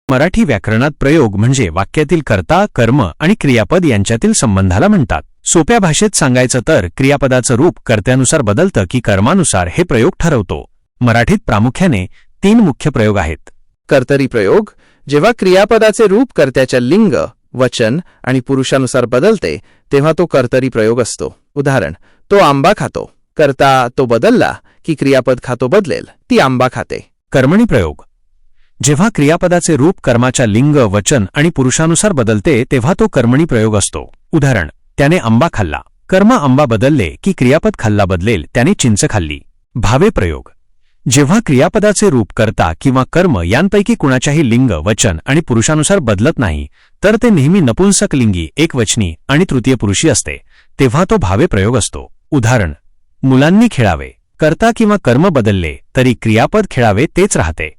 मराठी व्याकरणात प्रयोग म्हणजे वाक्यातील कर्ता, कर्म आणि क्रियापद यांच्यातील संबंधाला म्हणतात. सोप्या भाषेत सांगायचं तर क्रियापदाचं रूप कर्त्यानुसार बदलतं की कर्मानुसार हे प्रयोग ठरवतो. मराठीत प्रामुख्याने 3 मुख्य प्रयोग आहेत. कर्तरी प्रयोग, जेव्हा क्रियापदाचे रूप कर्त्याच्या लिंग, वचन आणि पुरुषानुसार बदलते तेव्हा तो कर्तरी प्रयोग असतो. उदाहरण, तो आंबा खातो. कर्ता तो बदलला की क्रियापद खातो बदलेल, ती आंबा खाते. कर्मणी प्रयोग, जेव्हा क्रियापदाचे रूप कर्माच्या लिंग, वचन आणि पुरुषानुसार बदलते तेव्हा तो कर्मणी प्रयोग असतो. उदाहरण, त्याने आंबा खाल्ला. कर्म आंबा बदलले की क्रियापद खाल्ला बदलेल, त्याने चिंच खाल्ली. भावे प्रयोग, जेव्हा क्रियापदाचे रूप कर्ता किंवा कर्म यांपैकी कुणाच्याही लिंग, वचन आणि पुरुषानुसार बदलत नाही तर ते नेहमी नपुंसकलिंगी, एकवचनी आणि तृतीय पुरुषी असते, तेव्हा तो भावे प्रयोग असतो. उदाहरण, मुलांनी खेळावे. कर्ता किंवा कर्म बदलले तरी क्रियापद खेळावे तेच राहते.